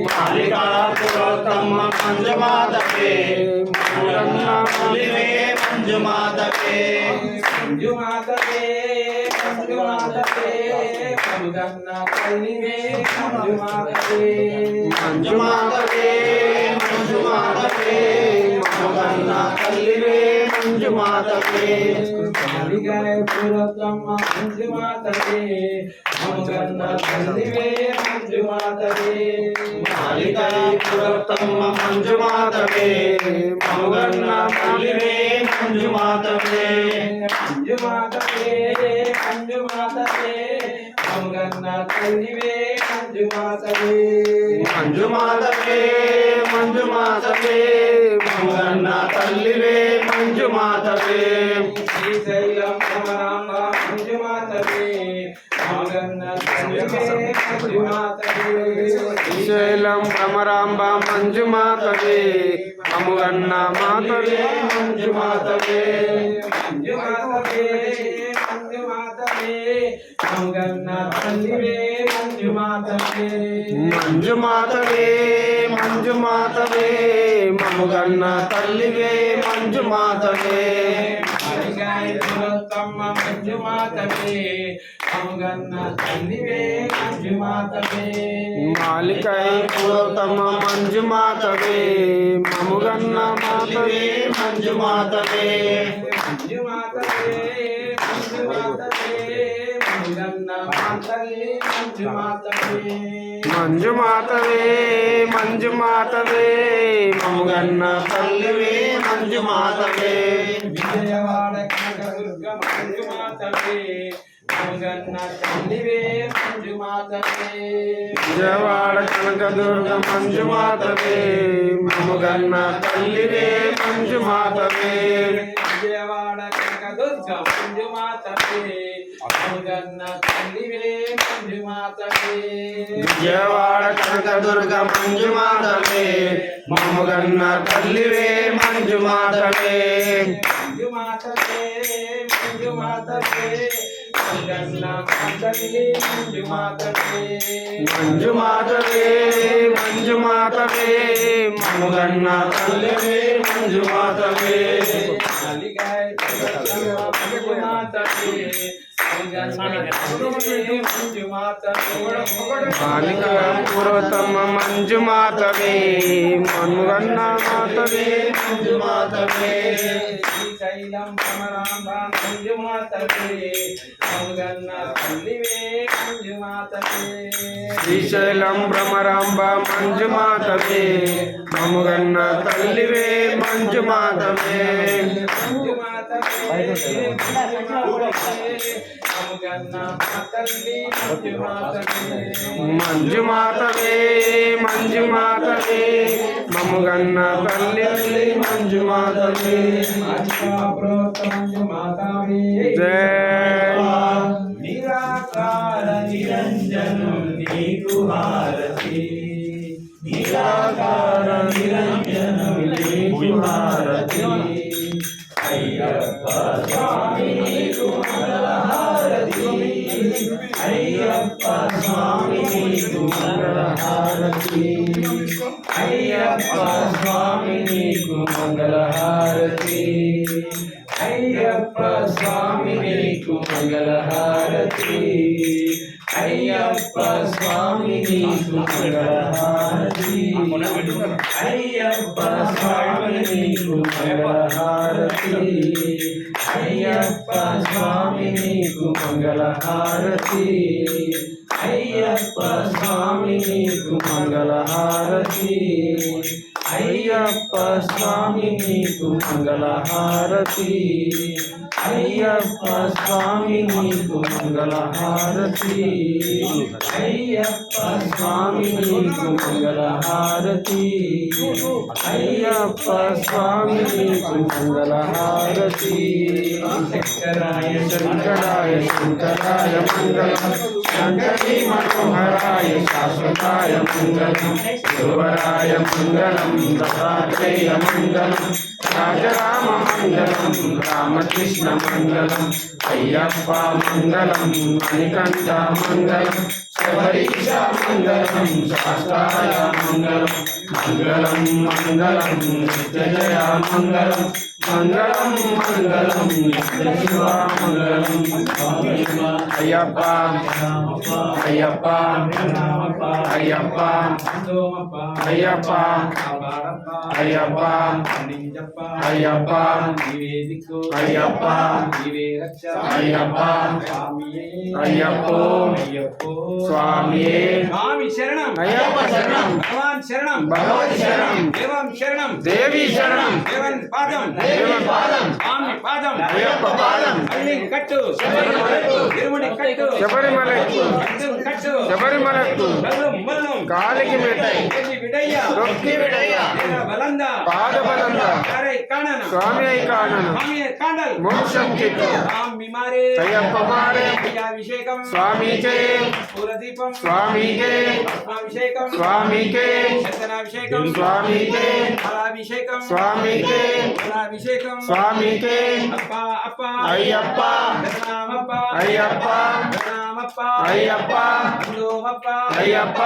మాలికాపురోత్తమ మంజుమాతవే మముగన్న తల్లివే మంజుమాతవే మంజుమాతవే మంజుమాతవే మముగన్న తల్లివే మంజుమాతవే మంజుమాతవే మంజుమాతవే మముగన్న తల్లివే మంజుమాతవే మాలికాపురోత్తమ మంజుమాతవే మముగన్న తల్లివే మంజుమాతవే మాలికాపురోత్తమ మంజుమాతవే మముగన్న తల్లివే మంజుమాతవే మంజుమాతవే మంజుమాతవే మముగన్న తల్లివే మంజుమాతవే మంజుమాతవే మంజుమాతవే మముగన్న తల్లివే మంజుమాతవే శ్రీశైలం భ్రమరాంబ మంజుమాతవే మముగన్న తల్లివే మంజుమాతవే శ్రీశైలం భ్రమరాంబ మంజుమాతవే మముగన్న మాతవే మంజుమాతవే మంజుమాతవే మంజుమాతవే మముగన్న తల్లివే మంజుమాతవే మంజుమాతవే మంజుమాతవే మముగన్న తల్లివే మంజుమాతవే మాలికాపురోత్తమ మంజుమాతవే మముగన్న తల్లివే మంజుమాతవే మాలికాపురోత్తమ మంజుమాతవే మముగన్న మాతవే మంజుమాతవే మంజుమాతవే మంజుమాతవే మముగన్న మాతవే మంజుమాతవే మంజుమాతవే మంజుమాతవే మముగన్న తల్లివే మంజుమాతవే విజయవాడ కనకదుర్గ మంజుమాతవే మముగన్న తల్లివే మంజుమాతవే విజయవాడ కనకదుర్గ మంజుమాతవే మముగన్న తల్లివే మంజుమాతవే విజయవాడ కనకదుర్గ మంజుమాతవే మముగన్న తల్లివే మంజుమాతవే విజయవాడ కనకదుర్గ మంజుమాతవే మముగన్న తల్లివే మంజుమాతవే మంజుమాతవే మంజుమాతవే మముగన్న తల్లి మంజుమాతవే మంజుమాతవే మంజుమాతవే మముగన్న తల్లివే మంజుమాతవే మంజుమాతవే మాలికాపురోత్తమ మంజుమాతవే మముగన్న మాతవే మంజుమాతవే శ్రీశైలం భ్రమరాంబ మంజుమాతవే మముగన్న తల్లివే మంజుమాతవే శ్రీశైలం భ్రమరాంబ మంజుమాతవే మముగన్న తల్లివే మంజుమాతవే మంజుమాతవే మంజుమాతవే మముగన్న తల్లి మంజుమాతవే జయ నిరాకార నిరంజను నీకు హారతి నిరాకార నిరంజను నీకు హారతి అయ్యప్ప స్వామి నీకు మంగళహారతి అయ్యప్ప స్వామి నీకు మంగళహారతి అయ్యప్ప స్వామి నీకు మంగళహారతి అయ్యప్ప స్వామి నీకు మంగళహారతి అయ్యప్ప స్వామి నీకు మంగళహారతి అయ్యప్ప స్వామి నీకు మంగళహారతి అయ్యప్ప స్వామి నీకు మంగళహారతి అయ్యప్ప స్వామి నీకు మంగళహారతి అయ్యప్ప స్వామి నీకు మంగళహారతి అయ్యప్ప స్వామి నీకు మంగళహారతి అయ్యప్ప స్వామి నీకు మంగళహారతి అయ్యప్ప స్వామి నీకు మంగళహారతి శంకరాయ శంకరాయ శంకరాయ మంగళం శంకరీ మనోహరాయ శాశ్వతాయ మంగళం ధ్రువరాయ మంగళం దత్తాత్రేయ మంగళం రాజరామ మంగళం రామకృష్ణ మంగళం అయ్యప్ప మంగళం మణికంఠ మంగళం శబరీశ మంగళం శాస్త్రాయ మంగళం మంగళం మంగళం నిత్యజయ మంగళం మంగళం మంగళం నిత్యశివ మంగళం అయ్యప్ప అయ్యప్ప అయ్యప్ప అయ్యప్ప అయ్యప్ప అయ్యప్ప అయ్యప్ప అయ్యప్ప అయ్యప్పో స్వామియే స్వామి శరణం అయ్యప్ప శరణం భగవాన్ శరణం భగవతి శరణం దేవం శరణం దేవి శరణం దేవన్ పాదం దేవన్ పాదం స్వామి పాదం అయ్యప్ప పాదం అల్లి కట్టు శబరిమలకు తిరుముడి కట్టు శబరిమలకు కట్టు కట్టు శబరిమలకు కల్లు మల్లం కాలికి మెట్టై ఎల్లి విడయ్య రొక్కి విడయ్య దేవ బలంద పాద బలంద కారై కానన స్వామి అయి కానను స్వామి కాండల్ మోక్షం కిట్టు స్వామి మారే అయ్యప్ప మారే అభిషేకం స్వామికే పూలదీపం స్వామికే అభిషేకం స్వామికే చందనాభిషేకం స్వామికే ఫలాభిషేకం స్వామికే ఫలాభిషేకం స్వామికే అప్ప అప్ప అయ్యప్ప ధర్మమప్ప అయ్యప్ప ధర్మమప్ప అయ్యప్ప ధర్మమప్ప అయ్యప్ప